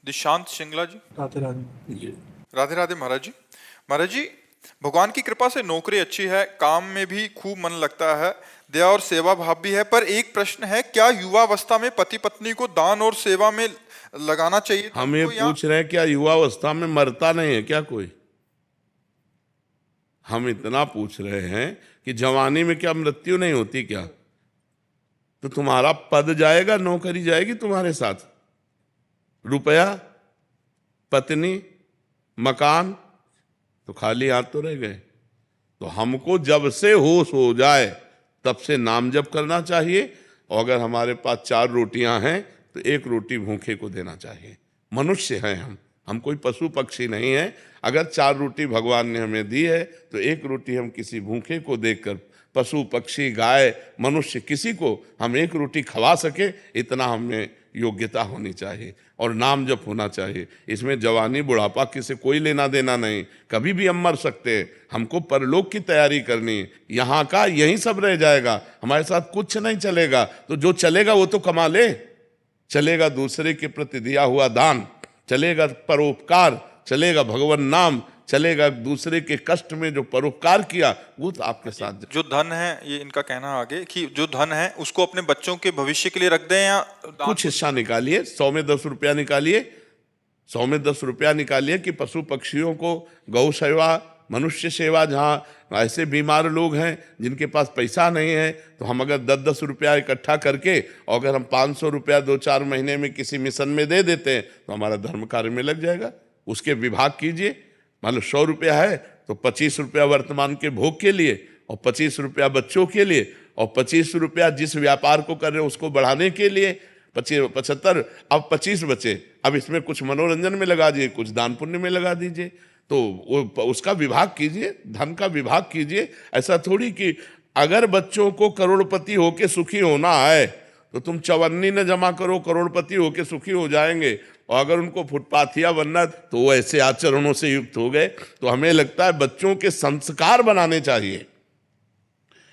दिशांत श्रृंगला जी। राधे राधे। राधे राधे महाराज जी। महाराज जी, भगवान की कृपा से नौकरी अच्छी है, काम में भी खूब मन लगता है, दया और सेवा भाव भी है, पर एक प्रश्न है, क्या युवावस्था में पति पत्नी को दान और सेवा में लगाना चाहिए? हम ये पूछ रहे हैं क्या युवावस्था में मरता नहीं है क्या कोई? हम इतना पूछ रहे हैं कि जवानी में क्या मृत्यु नहीं होती क्या? तो तुम्हारा पद जाएगा, नौकरी जाएगी तुम्हारे साथ, रुपया, पत्नी, मकान, तो खाली हाथ तो रह गए। तो हमको जब से होश हो जाए तब से नाम जप करना चाहिए, और अगर हमारे पास 4 रोटियां हैं तो 1 रोटी भूखे को देना चाहिए। मनुष्य हैं हम कोई पशु पक्षी नहीं है। अगर 4 रोटी भगवान ने हमें दी है तो 1 रोटी हम किसी भूखे को देकर, पशु पक्षी गाय मनुष्य किसी को हम 1 रोटी खवा सके, इतना हमें योग्यता होनी चाहिए और नाम जप होना चाहिए। इसमें जवानी बुढ़ापा किसी कोई लेना देना नहीं, कभी भी हम मर सकते हैं। हमको परलोक की तैयारी करनी है, यहाँ का यही सब रह जाएगा, हमारे साथ कुछ नहीं चलेगा। तो जो चलेगा वो तो कमा ले, चलेगा दूसरे के प्रति दिया हुआ दान, चलेगा परोपकार, चलेगा भगवान नाम, चलेगा दूसरे के कष्ट में जो परोपकार किया वो तो आपके साथ। जो धन है, ये इनका कहना आगे कि जो धन है उसको अपने बच्चों के भविष्य के लिए रख दें या कुछ हिस्सा निकालिए, 100 में 10 रुपया निकालिए, 100 में 10 रुपया निकालिए कि पशु पक्षियों को, गौ सेवा, मनुष्य सेवा, जहाँ ऐसे बीमार लोग हैं जिनके पास पैसा नहीं है, तो हम अगर 10-10 रुपया इकट्ठा करके और अगर हम 500 रुपया 2-4 महीने में किसी मिशन में दे देते हैं तो हमारा धर्म कार्य में लग जाएगा। उसके विभाग कीजिए। मान लो 100 रुपया है तो 25 रुपया वर्तमान के भोग के लिए और 25 रुपया बच्चों के लिए और 25 रुपया जिस व्यापार को कर रहे हो उसको बढ़ाने के लिए, 75, अब 25 बचे, अब इसमें कुछ मनोरंजन में लगा दीजिए, कुछ दान पुण्य में लगा दीजिए। तो वो उसका विभाग कीजिए, धन का विभाग कीजिए। ऐसा थोड़ी कि अगर बच्चों को करोड़पति होके सुखी होना है तो तुम 54 न जमा करो, करोड़पति होके सुखी हो जाएंगे। और अगर उनको फुटपाथिया बनना तो वो ऐसे आचरणों से युक्त हो गए। तो हमें लगता है बच्चों के संस्कार बनाने चाहिए,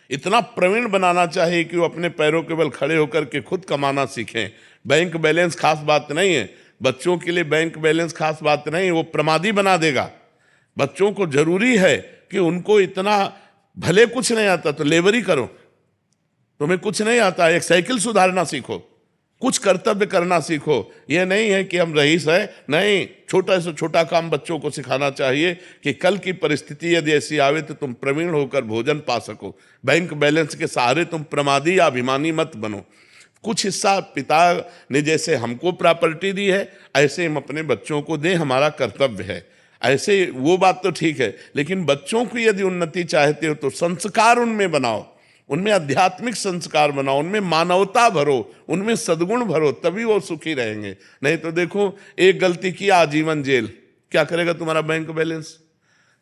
इतना प्रवीण बनाना चाहिए कि वो अपने पैरों के बल खड़े होकर के खुद कमाना सीखें। बैंक बैलेंस खास बात नहीं है, बच्चों के लिए बैंक बैलेंस खास बात नहीं, वो प्रमादी बना देगा। बच्चों को जरूरी है कि उनको इतना, भले कुछ नहीं आता तो लेबरी करो, तुम्हें कुछ नहीं आता एक साइकिल सुधारना सीखो, कुछ कर्तव्य करना सीखो। यह नहीं है कि हम रईस है, नहीं, छोटा से छोटा काम बच्चों को सिखाना चाहिए कि कल की परिस्थिति यदि ऐसी आवे तो तुम प्रवीण होकर भोजन पा सको। बैंक बैलेंस के सहारे तुम प्रमादी या अभिमानी मत बनो। कुछ हिस्सा पिता ने जैसे हमको प्रॉपर्टी दी है ऐसे हम अपने बच्चों को दें, हमारा कर्तव्य है। ऐसे वो बात तो ठीक है, लेकिन बच्चों की यदि उन्नति चाहते हो तो संस्कार उनमें बनाओ, उनमें आध्यात्मिक संस्कार बनाओ, उनमें मानवता भरो, उनमें सद्गुण भरो, तभी वो सुखी रहेंगे। नहीं तो देखो, एक गलती की आजीवन जेल, क्या करेगा तुम्हारा बैंक बैलेंस?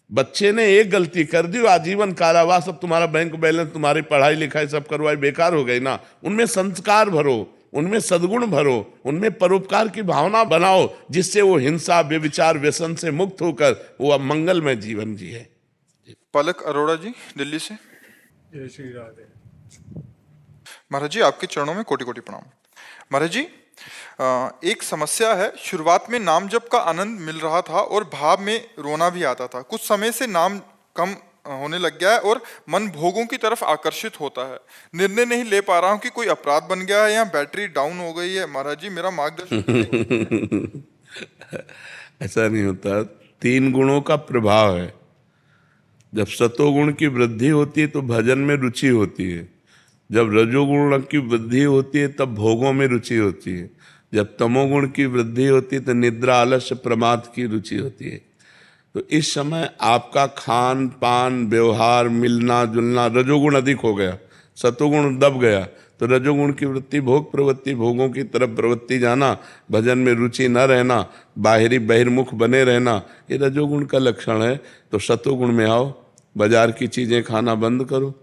बच्चे ने एक गलती कर दी, आजीवन कारावास, अब तुम्हारा बैंक बैलेंस, तुम्हारी पढ़ाई लिखाई सब करवाई बेकार हो गई ना। उनमें संस्कार भरो, उनमें सद्गुण भरो, उनमें परोपकार की भावना बनाओ, जिससे वो हिंसा, व्यभिचार, व्यसन से मुक्त होकर वो अब मंगलमय जीवन जिए। पलक अरोड़ा जी, दिल्ली से। जय श्री राधे। महाराज जी, आपके चरणों में कोटि कोटि प्रणाम। महाराज जी, एक समस्या है, शुरुआत में नाम जप का आनंद मिल रहा था और भाव में रोना भी आता था। कुछ समय से नाम कम होने लग गया है और मन भोगों की तरफ आकर्षित होता है। निर्णय नहीं ले पा रहा हूं कि कोई अपराध बन गया है या बैटरी डाउन हो गई है। महाराज जी, मेरा मार्गदर्शन। ऐसा नहीं होता, 3 गुणों का प्रभाव है। जब सतोगुण की वृद्धि होती है तो भजन में रुचि होती है, जब रजोगुण की वृद्धि होती है तब भोगों में रुचि होती है, जब तमोगुण की वृद्धि होती है तो निद्रा, आलस्य, प्रमाद की रुचि होती है। तो इस समय आपका खान पान, व्यवहार, मिलना जुलना, रजोगुण अधिक हो गया, सतोगुण दब गया, तो रजोगुण की वृत्ति भोग प्रवृत्ति, भोगों की तरफ प्रवृत्ति जाना, भजन में रुचि न रहना, बाहरी बहिर्मुख बने रहना, ये रजोगुण का लक्षण है। तो सतोगुण में आओ, बाजार की चीज़ें खाना बंद करो,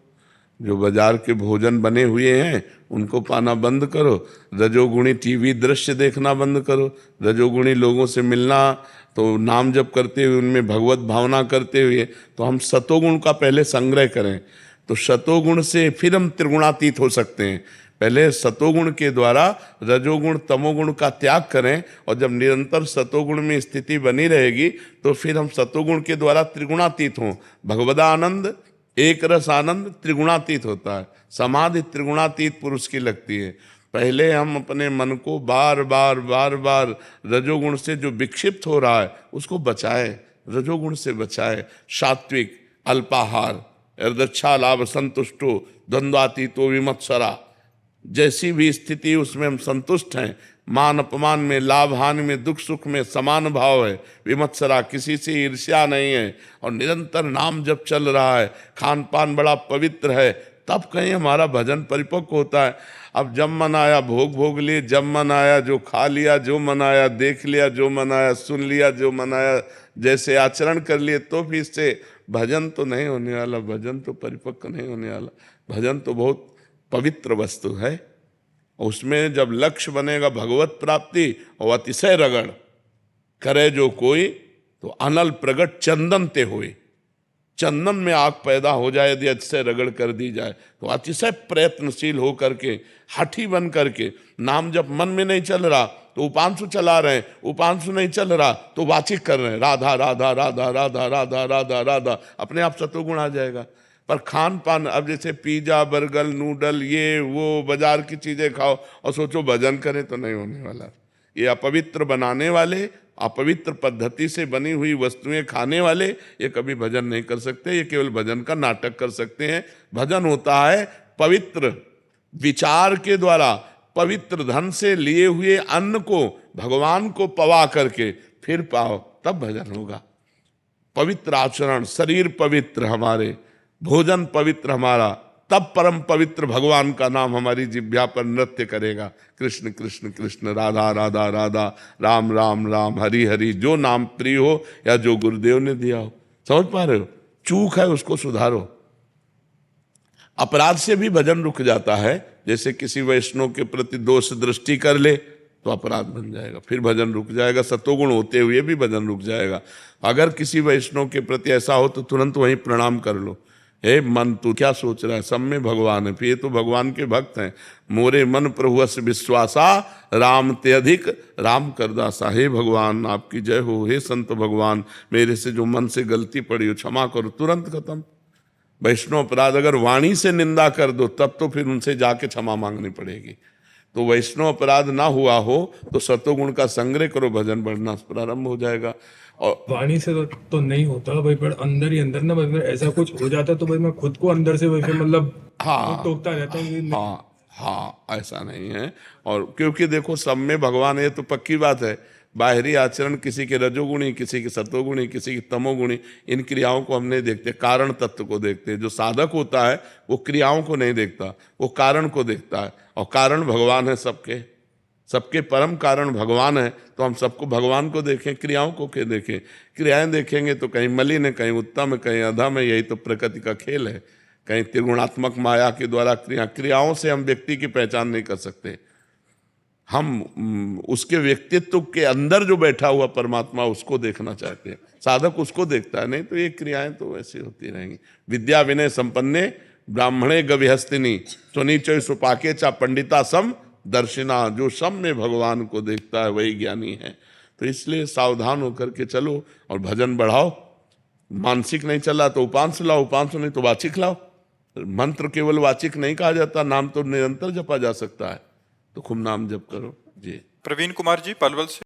जो बाजार के भोजन बने हुए हैं उनको पाना बंद करो, रजोगुणी टीवी दृश्य देखना बंद करो, रजोगुणी लोगों से मिलना, तो नाम जप करते हुए उनमें भगवत भावना करते हुए, तो हम सतोगुण का पहले संग्रह करें, तो सतोगुण से फिर हम त्रिगुणातीत हो सकते हैं। पहले सतोगुण के द्वारा रजोगुण तमोगुण का त्याग करें, और जब निरंतर सतोगुण में स्थिति बनी रहेगी तो फिर हम सतोगुण के द्वारा त्रिगुणातीत हों। भगवदा आनंद एक रस आनंद त्रिगुणातीत होता है, समाधि त्रिगुणातीत पुरुष की लगती है। पहले हम अपने मन को बार बार रजोगुण से जो विक्षिप्त हो रहा है उसको बचाए, रजोगुण से बचाए। सात्विक, अल्पाहार, अर्दच्छा लाभ संतुष्टो द्वंद्वातीतो विमत्सरा, जैसी भी स्थिति उसमें हम संतुष्ट हैं। मान अपमान में, लाभ हानि में, दुख सुख में समान भाव है। विमत्सरा, किसी से ईर्ष्या नहीं है, और निरंतर नाम जब चल रहा है, खान पान बड़ा पवित्र है, तब कहीं हमारा भजन परिपक्व होता है। अब जब मन आया भोग लिए, जब मन आया जो खा लिया, जो मन आया देख लिया, जो मन आया सुन लिया, जो मन आया जैसे आचरण कर लिए, तो भी इससे भजन तो नहीं होने वाला, भजन तो परिपक्व नहीं होने वाला। भजन तो बहुत पवित्र वस्तु है, उसमें जब लक्ष्य बनेगा भगवत प्राप्ति और अतिशय रगड़ करे जो कोई, तो अनल प्रगट चंदन ते होए। चंदन में आग पैदा हो जाए यदि अतिशय रगड़ कर दी जाए, तो अतिशय प्रयत्नशील हो करके, हठी बन करके, नाम जब मन में नहीं चल रहा तो उपांशु चला रहे हैं, उपांशु नहीं चल रहा तो वाचिक कर रहे हैं, राधा राधा राधा राधा राधा राधा राधा, अपने आप सतोगुण आ जाएगा। पर खान पान, अब जैसे पिज्जा बर्गर नूडल ये वो बाजार की चीजें खाओ और सोचो भजन करें, तो नहीं होने वाला। ये अपवित्र बनाने वाले, अपवित्र पद्धति से बनी हुई वस्तुएं खाने वाले, ये कभी भजन नहीं कर सकते, ये केवल भजन का नाटक कर सकते हैं। भजन होता है पवित्र विचार के द्वारा, पवित्र धन से लिए हुए अन्न को भगवान को पवा करके फिर पाओ, तब भजन होगा। पवित्र आचरण, शरीर पवित्र हमारे, भोजन पवित्र हमारा, तब परम पवित्र भगवान का नाम हमारी जिह्वा पर नृत्य करेगा। कृष्ण कृष्ण कृष्ण, राधा राधा राधा, राम राम राम, हरि हरि, जो नाम प्रिय हो या जो गुरुदेव ने दिया हो। समझ पा रहे हो? चूक है उसको सुधारो। अपराध से भी भजन रुक जाता है। जैसे किसी वैष्णव के प्रति दोष दृष्टि कर ले तो अपराध बन जाएगा, फिर भजन रुक जाएगा। सतोगुण होते हुए भी भजन रुक जाएगा। अगर किसी वैष्णव के प्रति ऐसा हो तो तुरंत वहीं प्रणाम कर लो। हे मन, तू क्या सोच रहा है, सब में भगवान है, फिर ये तो भगवान के भक्त हैं। मोरे मन प्रभुअस विश्वासा, राम ते अधिक राम करदासा। हे भगवान आपकी जय हो, हे संत भगवान मेरे से जो मन से गलती पड़ी हो क्षमा करो, तुरंत खत्म। वैष्णव अपराध अगर वाणी से निंदा कर दो तब तो फिर उनसे जाके क्षमा मांगनी पड़ेगी। तो वैष्णव अपराध ना हुआ हो तो सतोगुण का संग्रह करो, भजन बढ़ना प्रारंभ हो जाएगा। और वाणी से तो नहीं होता भाई, पर अंदर ही अंदर ना भाई ऐसा कुछ हो जाता तो भाई मैं खुद को अंदर से वैसे मतलब टोकता रहता हूँ। हाँ, ऐसा नहीं है। और क्योंकि देखो सब में भगवान है तो पक्की बात है। बाहरी आचरण किसी के रजोगुणी, किसी के सतोगुणी, किसी की तमोगुणी, इन क्रियाओं को हम नहीं देखते, कारण तत्व को देखते हैं। जो साधक होता है वो क्रियाओं को नहीं देखता, वो कारण को देखता है। और कारण भगवान है, सबके परम कारण भगवान है। तो हम सबको भगवान को देखें, क्रियाओं को के देखें। क्रियाएं देखेंगे तो कहीं मलिन है, कहीं उत्तम है, कहीं अधम है। यही तो प्रकृति का खेल है। कहीं त्रिगुणात्मक माया के द्वारा क्रियाओं से हम व्यक्ति की पहचान नहीं कर सकते। हम उसके व्यक्तित्व के अंदर जो बैठा हुआ परमात्मा उसको देखना चाहते हैं। साधक उसको देखता है, नहीं तो ये क्रियाएं तो वैसी होती रहेंगी। विद्या विनय संपन्ने ब्राह्मणे गविहस्तिनी स्वनीचय सुपाके चा पंडिता सम दर्शिना। जो सब में भगवान को देखता है वही ज्ञानी है। तो इसलिए सावधान होकर के चलो और भजन बढ़ाओ। मानसिक नहीं चला तो उपांश लाओ, उपांश नहीं तो वाचिक लाओ। मंत्र केवल वाचिक नहीं कहा जाता, नाम तो निरंतर जपा जा सकता है। तो खूब नाम जप करो जी। प्रवीण कुमार जी पलवल से।